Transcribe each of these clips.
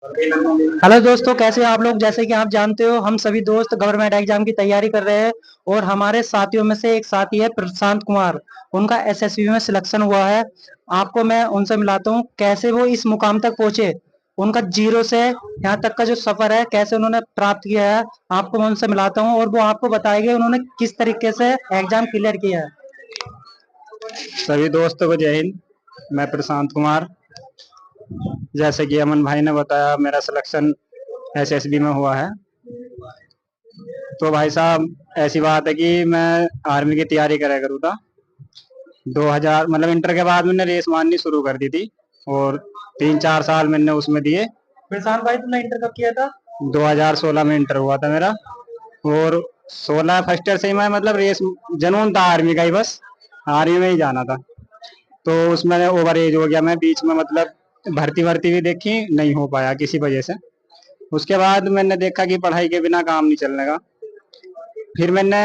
Hello दोस्तों, कैसे हो आप लोग। जैसे कि आप जानते हो, हम सभी दोस्त गवर्नमेंट एग्जाम की तैयारी कर रहे हैं। और हमारे साथियों में से एक साथी है प्रशांत कुमार। उनका एसएसबी में सिलेक्शन हुआ है। आपको मैं उनसे मिलाता हूँ, कैसे वो इस मुकाम तक पहुंचे। उनका जीरो से यहाँ तक का जो सफर है, कैसे उन्होंने प्राप्त किया है, आपको मैं उनसे मिलाता हूँ और वो आपको बताएंगे उन्होंने किस तरीके से एग्जाम क्लियर किया है। सभी दोस्तों को जय हिंद। मैं प्रशांत कुमार। जैसे कि अमन भाई ने बताया, मेरा सिलेक्शन एसएसबी में हुआ है। तो भाई साहब, ऐसी बात है कि मैं आर्मी की तैयारी करा करूँ था। 2000 मतलब इंटर के बाद मैंने रेस मारनी शुरू कर दी थी और 3-4 साल मैंने उसमें दिए। प्रशांत भाई, तुमने इंटर कब किया था? 2016 में इंटर हुआ था मेरा। और 16 फर्स्ट ईयर से ही मैं मतलब रेस जनून था आर्मी का ही, बस आर्मी में ही जाना था। तो उसमें ओवर एज हो गया मैं बीच में, मतलब भर्ती भर्ती भी देखी, नहीं हो पाया किसी वजह से। उसके बाद मैंने देखा कि पढ़ाई के बिना काम नहीं चलने का। फिर मैंने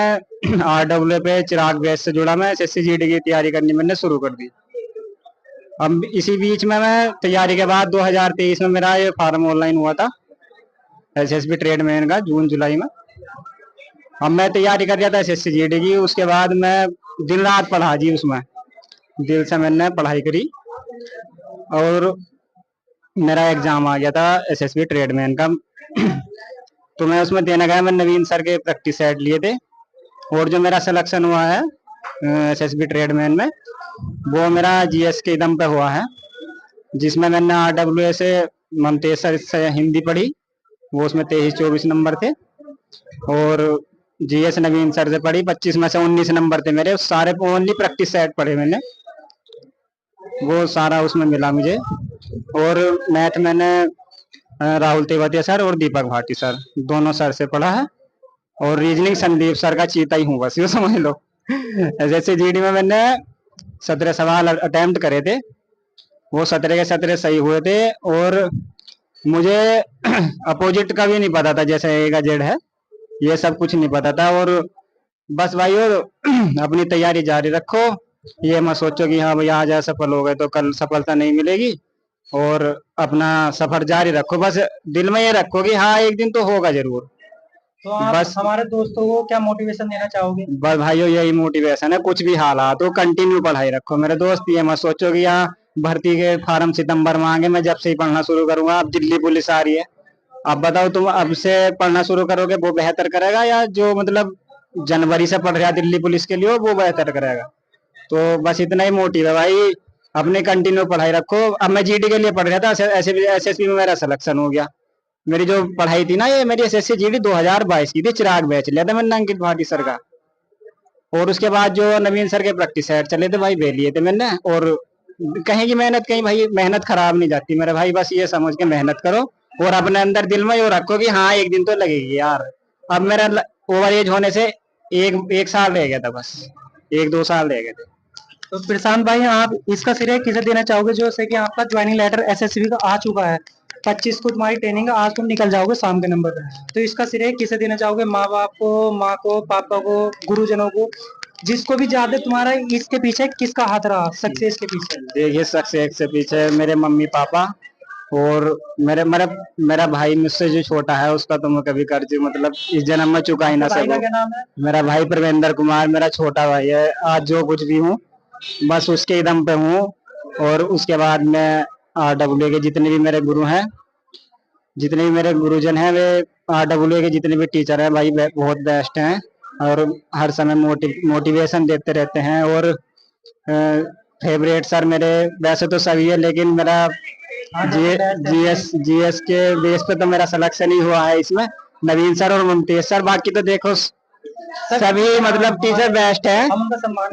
आरडब्ल्यू पे चिराग बेस से जुड़ा, मैं एसएससी जीडी की तैयारी करनी मैंने शुरू कर दी। अब इसी बीच में मैं तैयारी के बाद 2023 में मेरा ये फार्म ऑनलाइन हुआ था एसएसबी ट्रेडमैन का, जून जुलाई में। अब मैं तैयारी कर रहा था एसएससी जीडी की। उसके बाद मैं दिन रात पढ़ा जी, उसमें दिल से मैंने पढ़ाई करी और मेरा एग्जाम आ गया था एसएसबी ट्रेडमैन का। तो मैं उसमें देने गया, मैं नवीन सर के प्रैक्टिस सेट लिए थे। और जो मेरा सिलेक्शन हुआ है एसएसबी ट्रेडमैन में, वो मेरा जीएस के दम पे हुआ है, जिसमें मैंने आरडब्ल्यू से ममतेज सर से हिंदी पढ़ी। वो उसमें 23-24 नंबर थे। और जीएस नवीन सर से पढ़ी, 25 में से 19 नंबर थे मेरे। सारे ओनली प्रैक्टिस सेट पढ़े मैंने, वो सारा उसमें मिला मुझे। और मैथ मैंने राहुल तेवतिया सर और दीपक भाटी सर, दोनों सर से पढ़ा है। और रीजनिंग संदीप सर का चीता ही हूँ बस, ये समझ लो। जैसे जीडी में मैंने 17 सवाल अटेम्प्ट करे थे, वो 17 के 17 सही हुए थे। और मुझे अपोजिट का भी नहीं पता था, जैसे ए का जेड है, ये सब कुछ नहीं पता था। और बस भाई और अपनी तैयारी जारी रखो। ये मत सोचो कि हाँ भाई आज असफल हो गए तो कल सफलता नहीं मिलेगी। और अपना सफर जारी रखो, बस दिल में ये रखो कि हाँ एक दिन तो होगा जरूर। तो आप बस हमारे दोस्तों को क्या मोटिवेशन देना चाहोगे? बस भाइयों, यही मोटिवेशन है, कुछ भी हालात हो कंटिन्यू पढ़ाई रखो मेरे दोस्त। ये मत सोचो कि यहाँ भर्ती के फार्म सितंबर में आएंगे, मैं जब से ही पढ़ना शुरू करूंगा। अब दिल्ली पुलिस आ रही है, अब बताओ तुम अब से पढ़ना शुरू करोगे वो बेहतर करेगा, या जो मतलब जनवरी से पढ़ रहा है दिल्ली पुलिस के लिए वो बेहतर करेगा। तो बस इतना ही मोटिव है भाई, अपने कंटिन्यू पढ़ाई रखो। अब मैं जीडी के लिए पढ़ रहा था, ऐसे भी एसएसबी में मेरा सिलेक्शन हो गया। मेरी जो पढ़ाई थी ना, ये मेरी एसएससी जीडी 2022 की थी, चिराग बैच लिया था मैंने अंकित भाटी सर का। और उसके बाद जो नवीन सर के प्रैक्टिस सेट चले थे भाई, वे लिए थे मैंने। और कहीं की मेहनत, कहीं भाई मेहनत खराब नहीं जाती मेरे भाई, बस ये समझ के मेहनत करो। और अपने अंदर दिल में ये रखो कि हाँ एक दिन तो लगेगी यार। अब मेरा ओवर एज होने से एक साल रह गया था बस, 1-2 साल रह गए थे। तो प्रशांत भाई, आप इसका श्रेय किसे देना चाहोगे, जो से कि आपका ज्वाइनिंग लेटर एसएसबी का आ चुका है। 25 को तुम्हारी ट्रेनिंग है, आज तुम निकल जाओगे शाम के नंबर पे। तो इसका श्रेय किसे देना चाहोगे? माँ बाप को, माँ को, पापा को, गुरुजनों को, जिसको भी ज्यादा तुम्हारा इसके पीछे किसका हाथ रहा सक्सेस के पीछे? देखिए, सक्सेस से पीछे मेरे मम्मी पापा। और मेरे मेरा मेरा भाई मुझसे जो छोटा है, उसका तो मैं कभी कर्ज मतलब इस जन्म में चुका ही ना भाई का सकूं। क्या नाम है? मेरा भाई प्रवेंद्र कुमार मेरा छोटा भाई है। आज जो कुछ भी हूँ बस उसके दम पे हूँ। और उसके बाद में आरडब्ल्यू के जितने भी मेरे गुरु हैं, जितने भी मेरे गुरुजन हैं, वे आरडब्ल्यू के जितने भी टीचर हैं भाई, बहुत बेस्ट हैं। और हर समय मोटिवेशन देते रहते हैं। और फेवरेट सर मेरे वैसे तो सभी है, लेकिन मेरा जीएस के बेस पे तो मेरा सिलेक्शन ही हुआ है इसमें, नवीन सर और मुमतेज सर। बाकी तो देखो सभी मतलब टीचर बेस्ट है,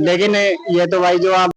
लेकिन ये तो भाई जो आप